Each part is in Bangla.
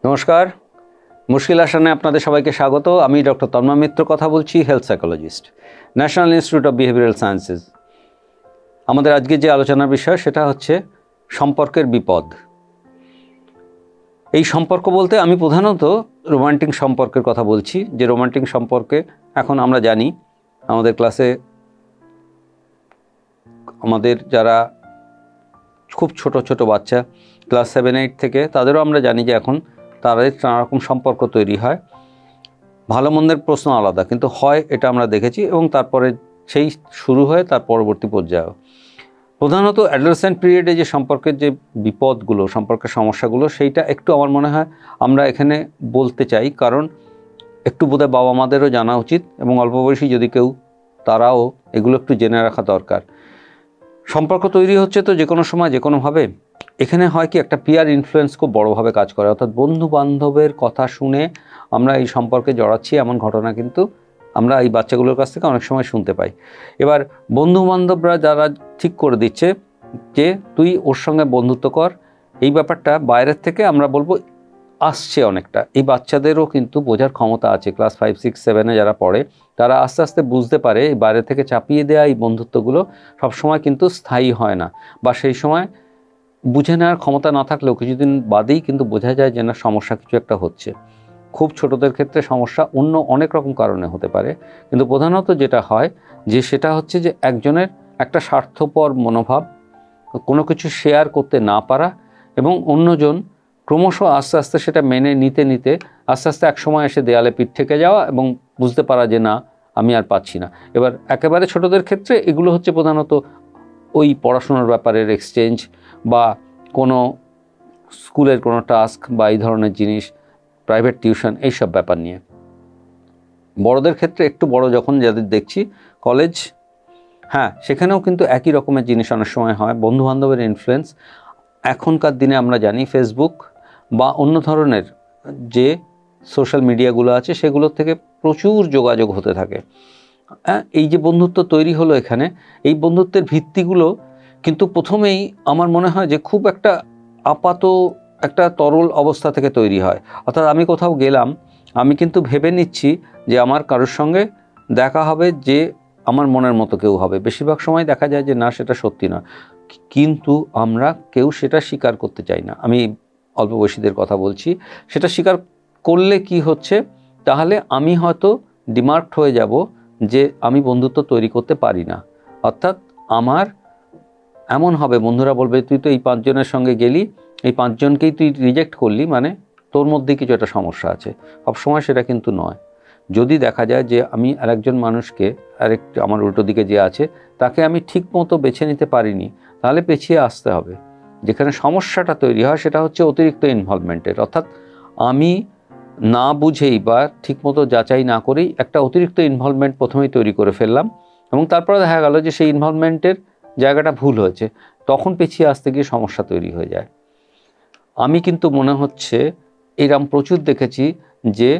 নমস্কার, মুশকিল আসানে আপনাদের সবাইকে স্বাগত। আমি ডক্টর তন্ময় মিত্র কথা বলছি, health psychologist, national institute of behavioural sciences. আমাদের আজকে যে আলোচনার বিষয় সেটা হচ্ছে সম্পর্কের বিপদ। এই সম্পর্ক বলতে আমি প্রধানত রোমান্টিক সম্পর্কের কথা বলছি। যে রোমান্টিক সম্পর্কে এখন আমরা জানি, আমাদের ক্লাসে আমাদের যারা খুব ছোট ছোট বাচ্চা ক্লাস 7-8 থেকে, তাদেরও আমরা জানি যে এখন তাদের নানারকম সম্পর্ক তৈরি হয়। ভালো মন্দের প্রশ্ন আলাদা, কিন্তু হয় এটা আমরা দেখেছি, এবং তারপরে সেই শুরু হয় তার পরবর্তী পর্যায়েও। প্রধানত অ্যাডোলেসেন্ট পিরিয়ডে যে সম্পর্কের যে বিপদগুলো, সম্পর্কের সমস্যাগুলো, সেইটা একটু আমার মনে হয় আমরা এখানে বলতে চাই, কারণ একটু বোধহয় বাবা মাদেরও জানা উচিত, এবং অল্প বয়সী যদি কেউ, তারাও এগুলো একটু জেনে রাখা দরকার। সম্পর্ক তৈরি হচ্ছে তো যে কোনো সময় যে কোনোভাবে। এখানে হয় কি, একটা পিয়ার ইনফ্লুয়েন্স খুব বড়োভাবে কাজ করে, অর্থাৎ বন্ধু বান্ধবের কথা শুনে আমরা এই সম্পর্কে জড়াচ্ছি, এমন ঘটনা কিন্তু আমরা এই বাচ্চাগুলোর কাছ থেকে অনেক সময় শুনতে পাই। এবার বন্ধু বান্ধবরা যারা ঠিক করে দিচ্ছে যে তুই ওর সঙ্গে বন্ধুত্ব কর, এই ব্যাপারটা বাইরের থেকে আমরা বলবো আসছে অনেকটা। এই বাচ্চাদেরও কিন্তু বোঝার ক্ষমতা আছে। ক্লাস 5, 6, 7-এ যারা পড়ে, তারা আস্তে আস্তে বুঝতে পারে এই বাইরে থেকে চাপিয়ে দেওয়া এই বন্ধুত্বগুলো সবসময় কিন্তু স্থায়ী হয় না, বা সেই সময় বুঝে নেওয়ার ক্ষমতা না থাকলেও কিছুদিন বাদেই কিন্তু বোঝা যায় যে না, সমস্যা কিছু একটা হচ্ছে। খুব ছোটদের ক্ষেত্রে সমস্যা অন্য অনেক রকম কারণে হতে পারে, কিন্তু প্রধানত যেটা হয় যে সেটা হচ্ছে যে একজনের একটা স্বার্থপর মনোভাব, কোনো কিছু শেয়ার করতে না পারা, এবং অন্যজন ক্রমশ আস্তে আস্তে সেটা মেনে নিতে নিতে আস্তে আস্তে একসময় এসে দেয়ালে পিঠ থেকে যাওয়া এবং বুঝতে পারা যে না, আমি আর পাচ্ছি না। এবার একেবারে ছোটদের ক্ষেত্রে এগুলো হচ্ছে প্রধানত ওই পড়াশোনার ব্যাপারের এক্সচেঞ্জ, বা কোনো স্কুলের কোনো টাস্ক, বা এই ধরনের জিনিস, প্রাইভেট টিউশন, এইসব ব্যাপার নিয়ে। বড়দের ক্ষেত্রে একটু বড় যখন যাদের দেখছি, কলেজ, হ্যাঁ, সেখানেও কিন্তু একই রকমের জিনিস অনেক সময় হয়। বন্ধুবান্ধবের ইনফ্লুয়েন্স, এখনকার দিনে আমরা জানি ফেসবুক বা অন্য ধরনের যে সোশ্যাল মিডিয়াগুলো আছে সেগুলোর থেকে প্রচুর যোগাযোগ হতে থাকে। এই যে বন্ধুত্ব তৈরি হলো এখানে, এই বন্ধুত্বের ভিত্তিগুলো কিন্তু প্রথমেই আমার মনে হয় যে খুব একটা আপাত একটা তরল অবস্থা থেকে তৈরি হয়। অর্থাৎ আমি কোথাও গেলাম, আমি কিন্তু ভেবে নিচ্ছি যে আমার কারোর সঙ্গে দেখা হবে যে আমার মনের মতো কেউ হবে। বেশিরভাগ সময় দেখা যায় যে না, সেটা সত্যি নয়, কিন্তু আমরা কেউ সেটা স্বীকার করতে চাই না। আমি অল্প বয়সীদের কথা বলছি। সেটা স্বীকার করলে কি হচ্ছে, তাহলে আমি হয়তো ডিমার্কড হয়ে যাব যে আমি বন্ধুত্ব তৈরি করতে পারি না। অর্থাৎ আমার এমন হবে, বন্ধুরা বলবে তুই তো এই 5 জনের সঙ্গে গেলি, এই 5 জনকেই তুই রিজেক্ট করলি, মানে তোর মধ্যে কিছু একটা সমস্যা আছে। সবসময় সেটা কিন্তু নয়। যদি দেখা যায় যে আমি আরেকজন মানুষকে, আমার উল্টো দিকে যে আছে, তাকে আমি ঠিক মতো বেছে নিতে পারিনি, তাহলে পেছিয়ে আসতে হবে। যেখানে সমস্যাটা তৈরি হয় সেটা হচ্ছে অতিরিক্ত ইনভলভমেন্টের। অর্থাৎ আমি না বুঝেই বা ঠিকমতো যাচাই না করেই একটা অতিরিক্ত ইনভলভমেন্ট প্রথমেই তৈরি করে ফেললাম, এবং তারপরে দেখা গেল যে সেই ইনভলভমেন্টের জায়গাটা ভুল হয়েছে, তখন পেছিয়ে আসতে গিয়ে সমস্যা তৈরি হয়ে যায়। আমি কিন্তু মনে হচ্ছে এরকম প্রচুর দেখেছি যে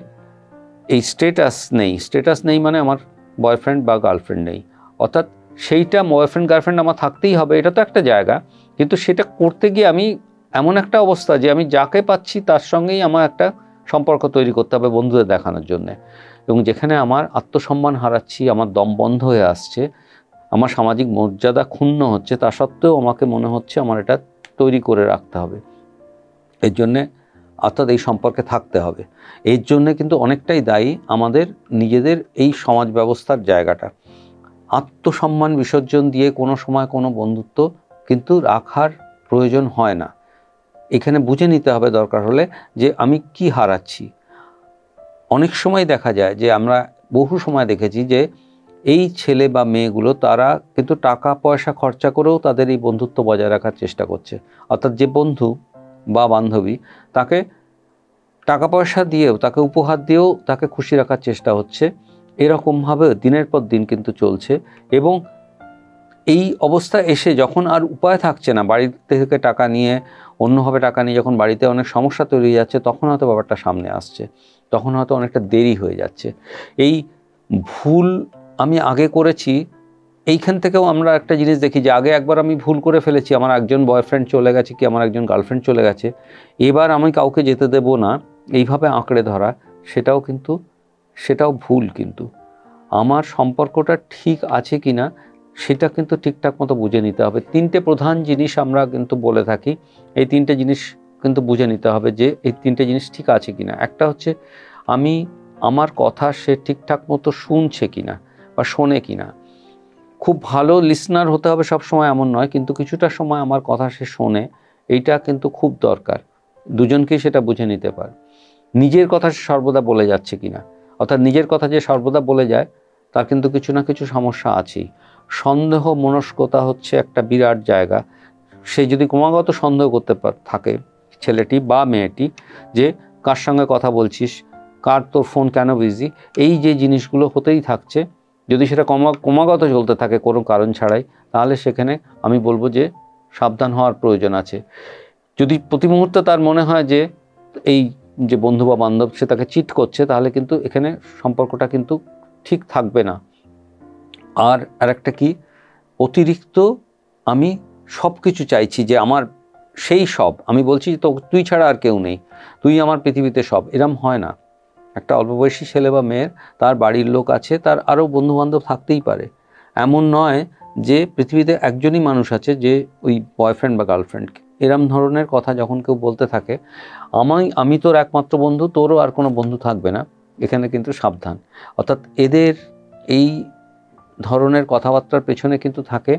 এই স্ট্যাটাস নেই মানে আমার বয়ফ্রেন্ড বা গার্লফ্রেন্ড নেই। অর্থাৎ সেইটা বয়ফ্রেন্ড গার্লফ্রেন্ড আমার থাকতেই হবে, এটা তো একটা জায়গা, কিন্তু সেটা করতে গিয়ে আমি এমন একটা অবস্থা যে আমি যাকে পাচ্ছি তার সঙ্গেই আমার একটা সম্পর্ক তৈরি করতে হবে বন্ধুদের দেখানোর জন্যে, এবং যেখানে আমার আত্মসম্মান হারাচ্ছি, আমার দম বন্ধ হয়ে আসছে, আমার সামাজিক মর্যাদা ক্ষুণ্ণ হচ্ছে, তা সত্ত্বেও আমাকে মনে হচ্ছে আমার এটা তৈরি করে রাখতে হবে, এর জন্যে, অর্থাৎ এই সম্পর্কে থাকতে হবে। এর জন্যে কিন্তু অনেকটাই দায়ী আমাদের নিজেদের এই সমাজ ব্যবস্থার জায়গাটা। আত্মসম্মান বিসর্জন দিয়ে কোনো সময় কোনো বন্ধুত্ব কিন্তু রাখার প্রয়োজন হয় না। এখানে বুঝে নিতে হবে দরকার হলে যে আমি কি হারাচ্ছি। অনেক সময় দেখা যায় যে আমরা বহু সময় দেখেছি যে এই ছেলে বা মেয়েগুলো, তারা কিন্তু টাকা পয়সা খরচা করেও তাদের এই বন্ধুত্ব বজায় রাখার চেষ্টা করছে। অর্থাৎ যে বন্ধু বা বান্ধবী, তাকে টাকা পয়সা দিয়েও, তাকে উপহার দিয়েও তাকে খুশি রাখার চেষ্টা হচ্ছে। এরকমভাবে দিনের পর দিন কিন্তু চলছে, এবং এই অবস্থা এসে যখন আর উপায় থাকছে না, বাড়িতে থেকে টাকা নিয়ে, অন্যভাবে টাকা নিয়ে যখন বাড়িতে অনেক সমস্যা তৈরি হয়ে যাচ্ছে, তখন হয়তো ব্যাপারটা সামনে আসছে, তখন হয়তো অনেকটা দেরি হয়ে যাচ্ছে। এই ভুল আমি আগে করেছি, এইখান থেকেও আমরা একটা জিনিস দেখি যে আগে একবার আমি ভুল করে ফেলেছি, আমার একজন বয়ফ্রেন্ড চলে গেছে কি আমার একজন গার্লফ্রেন্ড চলে গেছে, এবার আমি কাউকে যেতে দেব না, এইভাবে আঁকড়ে ধরা সেটাও ভুল। কিন্তু আমার সম্পর্কটা ঠিক আছে কি না সেটা কিন্তু ঠিকঠাক মতো বুঝে নিতে হবে। 3টে প্রধান জিনিস আমরা কিন্তু বলে থাকি, এই 3টে জিনিস কিন্তু বুঝে নিতে হবে যে এই 3টে জিনিস ঠিক আছে কি না। একটা হচ্ছে আমার কথা সে ঠিকঠাক মতো শুনছে কি না বা শোনে কি না। খুব ভালো লিসনার হতে হবে সব সময় এমন নয়, কিন্তু কিছুটা সময় আমার কথা সে শোনে, এইটা কিন্তু খুব দরকার। দুজনকেই সেটা বুঝে নিতে পারে। নিজের কথা সে সর্বদা বলে যাচ্ছে কিনা, অর্থাৎ নিজের কথা যে সর্বদা বলে যায় তার কিন্তু কিছু না কিছু সমস্যা আছেই। সন্দেহ মনস্কতা হচ্ছে একটা বিরাট জায়গা। সে যদি ক্রমাগত সন্দেহ করতে থাকে ছেলেটি বা মেয়েটি যে কার সঙ্গে কথা বলছিস, তোর ফোন কেন বিজি, এই যে জিনিসগুলো হতেই থাকছে, যদি সেটা ক্রমাগত চলতে থাকে কোনো কারণ ছাড়াই, তাহলে সেখানে আমি বলবো যে সাবধান হওয়ার প্রয়োজন আছে। যদি প্রতি মুহূর্তে তার মনে হয় যে এই যে বন্ধু বা বান্ধব সে তাকে চিট করছে, তাহলে কিন্তু এখানে সম্পর্কটা কিন্তু ঠিক থাকবে না। আর আরেকটা কি, অতিরিক্ত আমি সব কিছু চাইছি যে আমার সেই সব, আমি বলছি তো তুই ছাড়া আর কেউ নেই, তুই আমার পৃথিবীতে সব, এরম হয় না। একটা অল্প বয়সী ছেলে বা মেয়ের তার বাড়ির লোক আছে, তার আরও বন্ধুবান্ধব থাকতেই পারে। এমন নয় যে পৃথিবীতে একজনই মানুষ আছে যে ওই বয়ফ্রেন্ড বা গার্লফ্রেন্ড। এরম ধরনের কথা যখন কেউ বলতে থাকে, আমি তোর একমাত্র বন্ধু, তোরও আর কোনো বন্ধু থাকবে না, এখানে কিন্তু সাবধান। অর্থাৎ এদের এই ধরনের কথাবার্তার পেছনে কিন্তু থাকে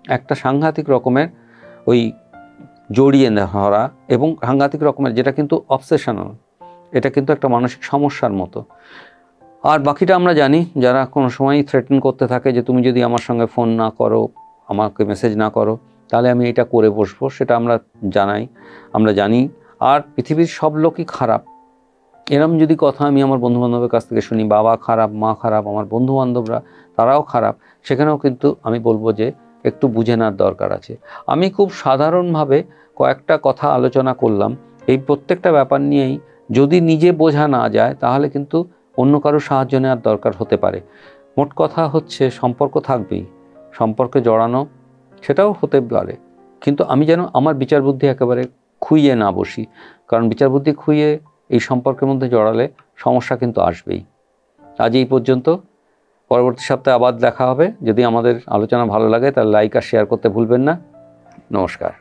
একটা সাংঘাতিক রকমের ওই জড়িয়ে ধরা এবং সাংঘাতিক রকমের, যেটা কিন্তু অবসেশনাল, এটা কিন্তু একটা মানসিক সমস্যার মতো। আর বাকিটা আমরা জানি, যারা কোনো সময়ই থ্রেটেন করতে থাকে যে তুমি যদি আমার সঙ্গে ফোন না করো, আমাকে মেসেজ না করো, তাহলে আমি এটা করে বসবো, সেটা আমরা জানি। আর পৃথিবীর সব লোকই খারাপ, এরম যদি কথা আমি আমার বন্ধুবান্ধবের কাছ থেকে শুনি, বাবা খারাপ, মা খারাপ, আমার বন্ধুবান্ধবরা তারাও খারাপ, সেখানেও কিন্তু আমি বলবো যে একটু বুঝে নেওয়ার দরকার আছে। আমি খুব সাধারণভাবে কয়েকটা কথা আলোচনা করলাম। এই প্রত্যেকটা ব্যাপার নিয়েই যদি নিজে বোঝা না যায়, তাহলে কিন্তু অন্য কারো সাহায্য নেওয়ার দরকার হতে পারে। মোট কথা হচ্ছে সম্পর্ক থাকবেই, সম্পর্কে জড়ানো সেটাও হতে পারে, কিন্তু আমি যেন আমার বিচার বুদ্ধি একেবারে খুইয়ে না বসি, কারণ বিচার বুদ্ধি খুইয়ে এই সম্পর্কের মধ্যে জড়ালে সমস্যা কিন্তু আসবেই। আজ এই পর্যন্ত, পরবর্তী সপ্তাহে আবার দেখা হবে। যদি আমাদের আলোচনা ভালো লাগে তাহলে লাইক আর শেয়ার করতে ভুলবেন না। নমস্কার।